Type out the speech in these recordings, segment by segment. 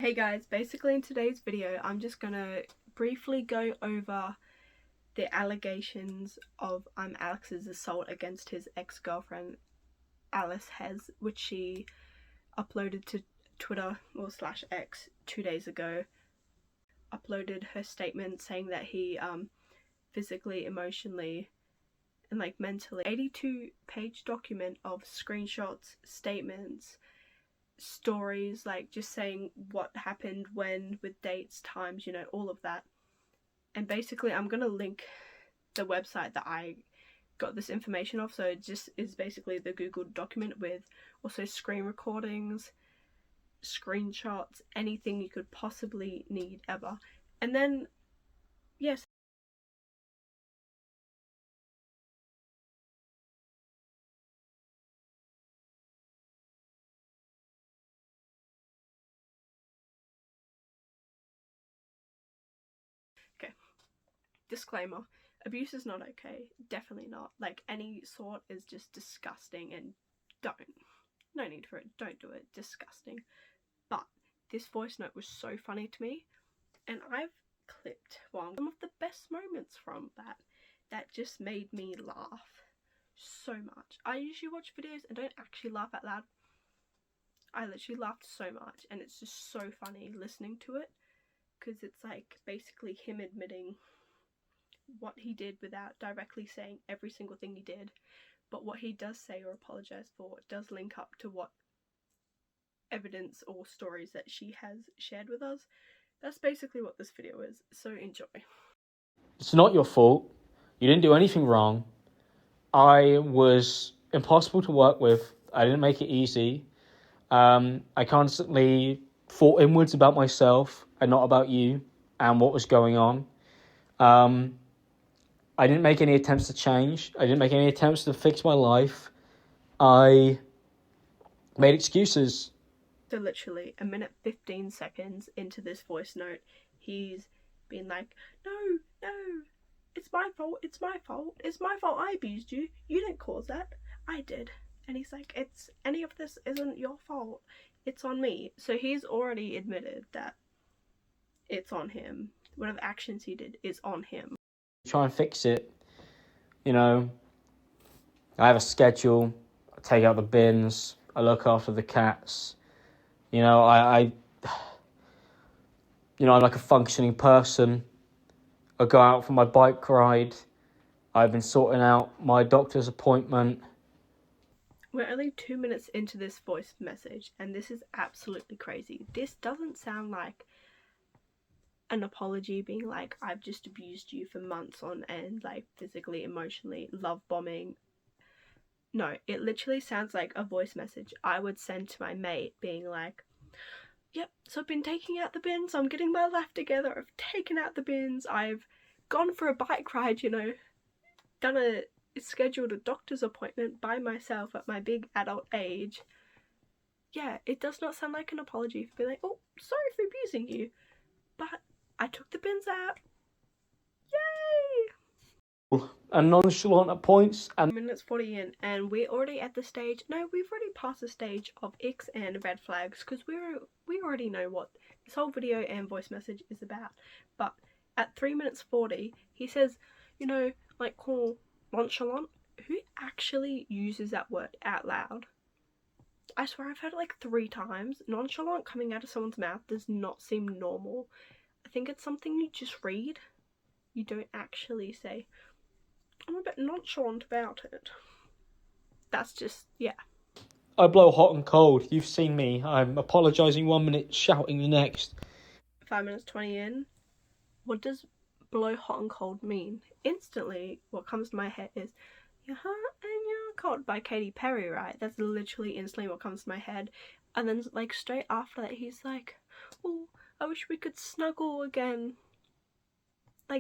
Hey guys, basically in today's video I'm just gonna briefly go over the allegations of Imallexx's assault against his ex-girlfriend Alice Hez, which she uploaded to Twitter or slash X 2 days ago. Uploaded her statement saying that he physically, emotionally and mentally, 82-page document of screenshots, statements, stories, just saying what happened when, with dates, times, all of that. And basically I'm gonna link the website that I got this information off, so it just is basically the Google document with also screen recordings, screenshots, anything you could possibly need ever. And then yes, okay, disclaimer, abuse is not okay, definitely not. Any sort is just disgusting, and no need for it, don't do it, disgusting. But this voice note was so funny to me, and I've clipped some of the best moments from that just made me laugh so much. I usually watch videos and don't actually laugh out loud. I literally laughed so much, and it's just so funny listening to it, because it's basically him admitting what he did without directly saying every single thing he did, but what he does say or apologize for does link up to what evidence or stories that she has shared with us. That's basically what this video is, so enjoy. It's not your fault. You didn't do anything wrong. I was impossible to work with. I didn't make it easy. I constantly thought inwards about myself and not about you and what was going on. I didn't make any attempts to change. I didn't make any attempts to fix my life. I made excuses. So literally a minute 15 seconds into this voice note, he's been like, no, it's my fault, it's my fault, it's my fault, I abused you, you didn't cause that, I did. And he's like, any of this isn't your fault, it's on me. So he's already admitted that it's on him. Whatever actions he did is on him. Try and fix it. I have a schedule. I take out the bins. I look after the cats. I'm like a functioning person. I go out for my bike ride. I've been sorting out my doctor's appointment. We're only 2 minutes into this voice message, and this is absolutely crazy. This doesn't sound like an apology being like, I've just abused you for months on end, physically, emotionally, love bombing. No, it literally sounds like a voice message I would send to my mate being like, yep, so I've been taking out the bins, I'm getting my life together, I've taken out the bins, I've gone for a bike ride, scheduled a doctor's appointment by myself at my big adult age. Yeah, it does not sound like an apology for being like, oh, sorry for abusing you, but I took the bins out. Yay! And nonchalant at points. And minutes 40 in, and we're already at the stage. No, we've already passed the stage of icks and red flags, because we already know what this whole video and voice message is about. But at 3 minutes 40, he says, call nonchalant. Who actually uses that word out loud? I swear I've heard it 3 times. Nonchalant coming out of someone's mouth does not seem normal. I think it's something you just read. You don't actually say, I'm a bit nonchalant about it. That's just, yeah. I blow hot and cold. You've seen me. I'm apologising 1 minute, shouting the next. 5 minutes 20 in. What does blow hot and cold mean? Instantly, what comes to my head is You're hot and you're cold by Katy Perry, right? That's literally instantly what comes to my head. And then, straight after that, he's like, oh, I wish we could snuggle again.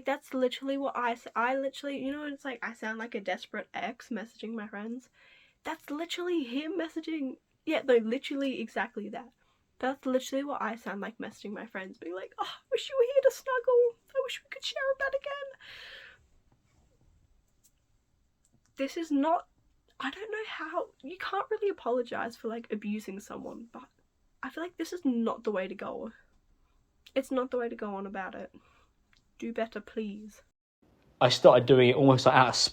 That's literally what I literally, it's I sound like a desperate ex messaging my friends. That's literally him messaging. Yeah, no, literally exactly that. That's literally what I sound like messaging my friends, being like, oh, I wish you were here to snuggle. I wish we could share a bed again. This is not, I don't know how, you can't really apologize for abusing someone, but I feel like this is not the way to go. It's not the way to go on about it. Do better, please. I started doing it almost like out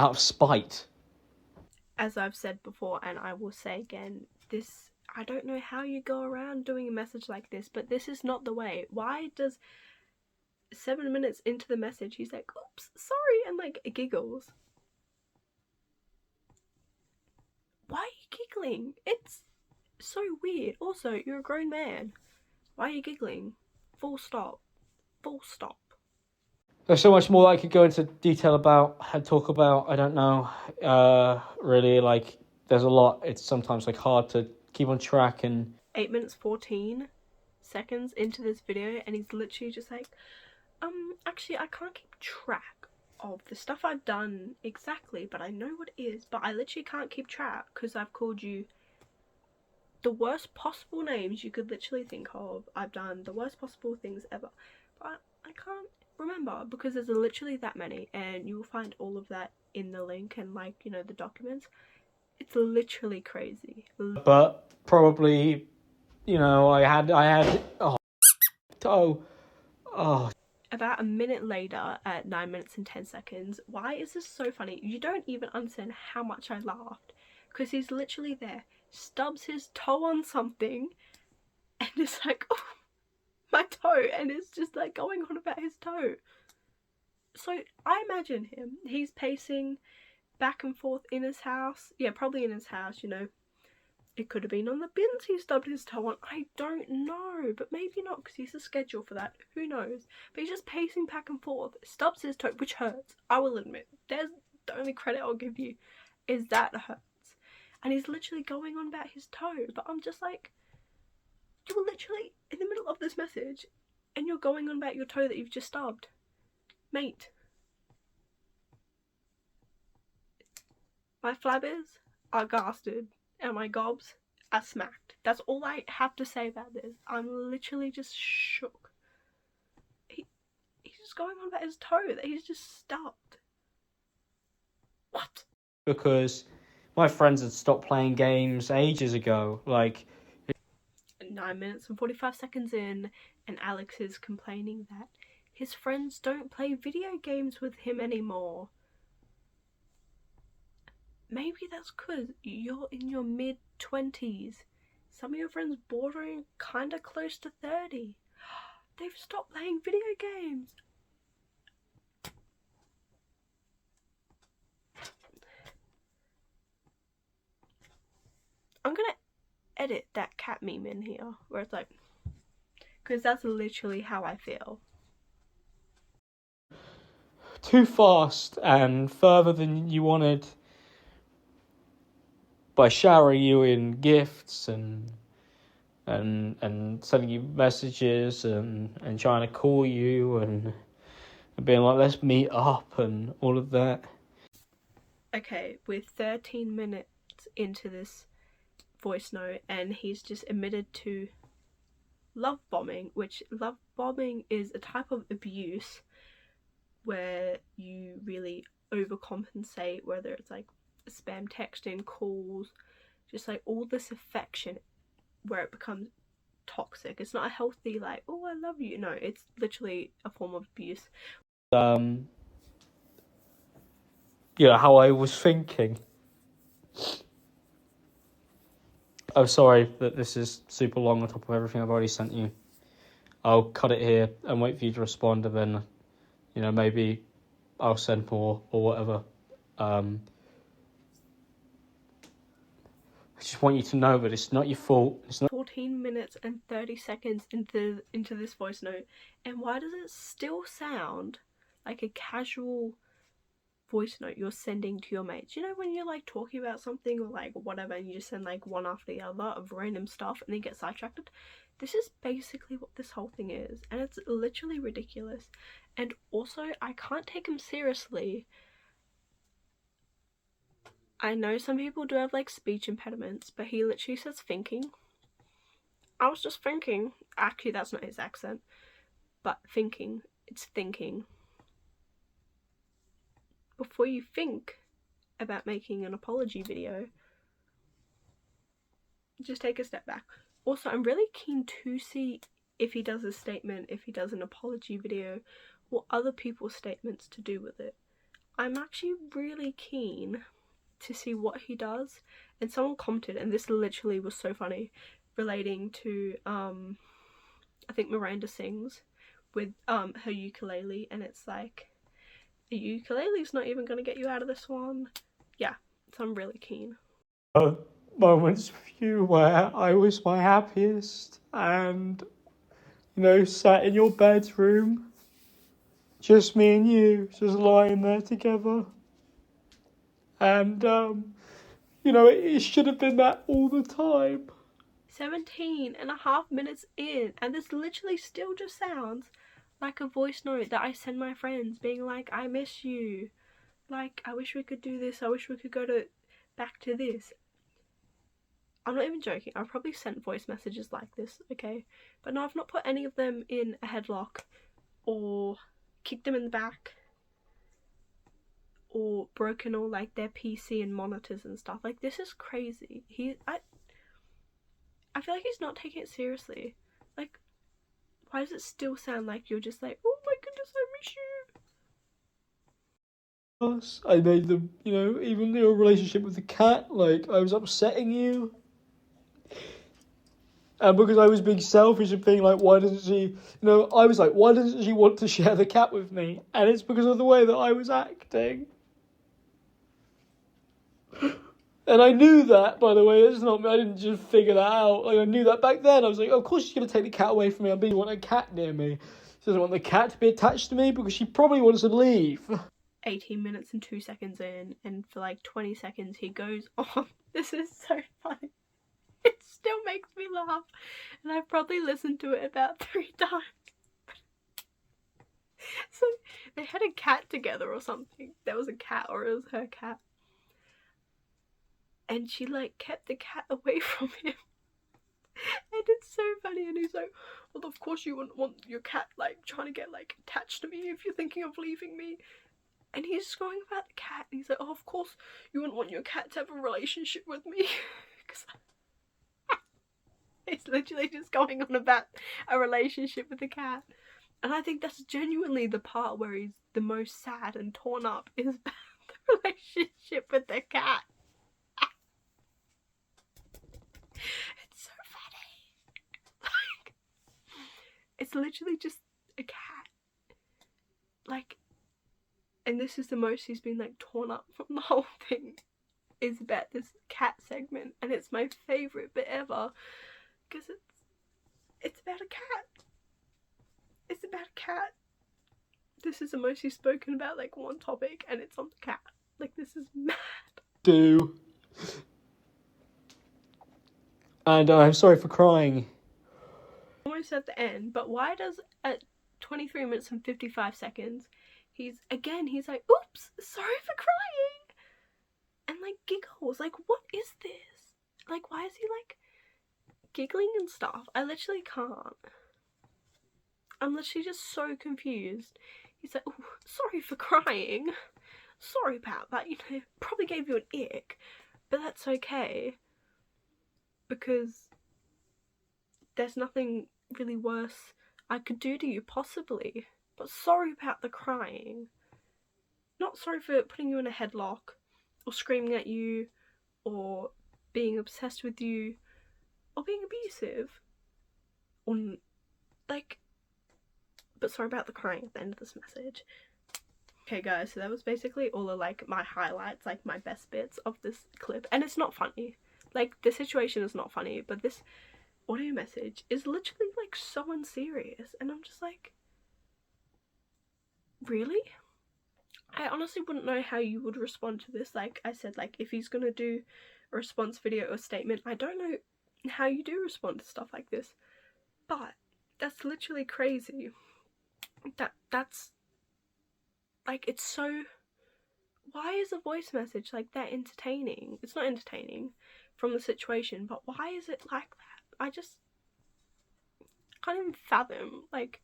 of spite. As I've said before, and I will say again, this, I don't know how you go around doing a message like this, but this is not the way. Why does 7 minutes into the message he's like, oops, sorry, and like giggles? Why are you giggling? It's so weird. Also, you're a grown man. Why are you giggling? Full stop. Full stop. There's so much more that I could go into detail about, talk about. I don't know. Really, like, there's a lot. It's sometimes like hard to keep on track. And 8 minutes 14 seconds into this video, and he's literally just like, actually, I can't keep track of the stuff I've done exactly, but I know what it is, but I literally can't keep track because I've called you the worst possible names you could literally think of. I've done the worst possible things ever, but I can't remember because there's literally that many, and you will find all of that in the link and, like, you know, the documents. It's literally crazy. but probably, you know, I had oh. About a minute later, at 9 minutes and 10 seconds, why is this so funny? You don't even understand how much I laughed, because he's literally there, stubs his toe on something, and it's like, oh, my toe, and it's just like going on about his toe. So I imagine him, he's pacing back and forth in his house. Yeah, probably in his house, you know. It could have been on the bins he stubbed his toe on. I don't know, but maybe not because he's a schedule for that. Who knows? But he's just pacing back and forth, stubs his toe, which hurts. I will admit. There's the only credit I'll give you is that hurts. And he's literally going on about his toe, but I'm just like, you were literally in the middle of this message and you're going on about your toe that you've just stubbed. Mate. My flabbers are gasted and my gobs are smacked. That's all I have to say about this. I'm literally just shook. He's just going on about his toe that he's just stubbed. What? Because my friends had stopped playing games ages ago. Like, 9 minutes and 45 seconds in, and Alex is complaining that his friends don't play video games with him anymore. Maybe that's because you're in your mid-20s. Some of your friends bordering kinda close to 30. They've stopped playing video games. I'm gonna edit that cat meme in here where it's like, because that's literally how I feel. too fast and further than you wanted by showering you in gifts and sending you messages and trying to call you and being like, let's meet up and all of that. Okay, we're 13 minutes into this voice note and he's just admitted to love bombing, which love bombing is a type of abuse where you really overcompensate, whether it's like spam texting, calls, just like all this affection where it becomes toxic. It's not a healthy like, oh, I love you. No, it's literally a form of abuse. You know how I was thinking. I'm sorry that this is super long on top of everything I've already sent you. I'll cut it here and wait for you to respond, and then, you know, maybe I'll send more or whatever. I just want you to know that it's not your fault. It's not 14 minutes and 30 seconds into this voice note, and why does it still sound like a casual voice note you're sending to your mates? You know, when you're like talking about something or like whatever and you just send like one after the other of random stuff and then get sidetracked? This is basically what this whole thing is, and it's literally ridiculous. And also, I can't take him seriously. I know some people do have like speech impediments, but he literally says thinking. I was just thinking. Actually, that's not his accent, but thinking. It's thinking. Before you think about making an apology video, just take a step back. Also, I'm really keen to see if he does a statement, if he does an apology video, or other people's statements to do with it. I'm actually really keen to see what he does. And someone commented, and this literally was so funny, relating to I think Miranda sings with her ukulele, and it's like, a ukulele's not even gonna get you out of this one. Yeah, so I'm really keen. Moments with you where I was my happiest and, you know, sat in your bedroom, just me and you, just lying there together. And, you know, it should have been that all the time. 17.5 minutes in, and this literally still just sounds like a voice note that I send my friends, being like, I miss you, like, I wish we could do this, I wish we could go back to this. I'm not even joking, I've probably sent voice messages like this, okay? But no, I've not put any of them in a headlock, or kicked them in the back, or broken all like their PC and monitors and stuff. Like, this is crazy. I feel like he's not taking it seriously. Like, why does it still sound like you're just like, oh my goodness, I miss you? I made them, you know, even your relationship with the cat, like, I was upsetting you. And because I was being selfish and being like, why doesn't she, you know, I was like, why doesn't she want to share the cat with me? And it's because of the way that I was acting. And I knew that, by the way. It's not, I didn't just figure that out. Like, I knew that back then. I was like, of course she's going to take the cat away from me. I really want a cat near me. She doesn't want the cat to be attached to me because she probably wants to leave. 18 minutes and 2 seconds in, and for like 20 seconds he goes on. This is so funny. It still makes me laugh, and I've probably listened to it about 3 times. So they had a cat together or something. There was a cat, or it was her cat. And she like kept the cat away from him. And it's so funny, and he's like, well, of course you wouldn't want your cat like trying to get like attached to me if you're thinking of leaving me. And he's just going about the cat, and he's like, oh, of course you wouldn't want your cat to have a relationship with me. Because it's literally just going on about a relationship with the cat. And I think that's genuinely the part where he's the most sad and torn up, is about the relationship with the cat. It's so funny. Like, it's literally just a cat. Like, and this is the most he's been like torn up from the whole thing, is about this cat segment. And it's my favourite bit ever, because it's about a cat. It's about a cat. This is the most he's spoken about like one topic, and it's on the cat. Like, this is mad. And I'm sorry for crying. Almost at the end, but why does at 23 minutes and 55 seconds he's like, oops, sorry for crying, and like giggles? Like, what is this? Like, why is he like giggling and stuff? I literally can't. I'm literally just so confused. He's like, oh, sorry for crying, sorry about that, you know, probably gave you an ick, but that's okay, because there's nothing really worse I could do to you, possibly. But sorry about the crying. Not sorry for putting you in a headlock, or screaming at you, or being obsessed with you, or being abusive, or like, but sorry about the crying at the end of this message. Okay guys, so that was basically all of like my highlights, like my best bits of this clip. And it's not funny. Like, the situation is not funny, but this audio message is literally like so unserious, and I'm just like, really? I honestly wouldn't know how you would respond to this. Like I said, like, if he's gonna do a response video or statement, I don't know how you do respond to stuff like this, but that's literally crazy. That's like, it's so, why is a voice message like that entertaining? It's not entertaining from the situation, but why is it like that? I just can't even fathom like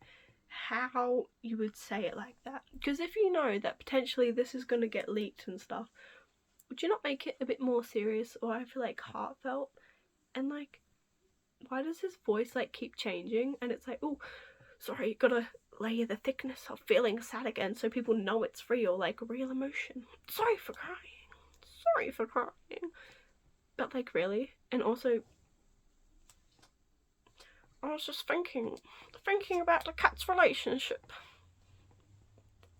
how you would say it like that. Because if you know that potentially this is going to get leaked and stuff, would you not make it a bit more serious, or I feel like heartfelt? And like, why does his voice like keep changing? And it's like, oh, sorry, you gotta layer the thickness of feeling sad again so people know it's real, like real emotion. Sorry for crying. Sorry for crying. But like, really? And also, I was just thinking about the cat's relationship.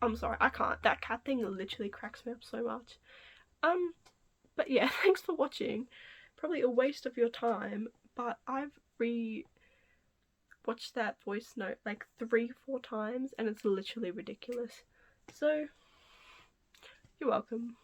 I'm sorry, I can't. That cat thing literally cracks me up so much. But yeah, thanks for watching. Probably a waste of your time, but I've watched that voice note like 3-4 times and it's literally ridiculous. So, you're welcome.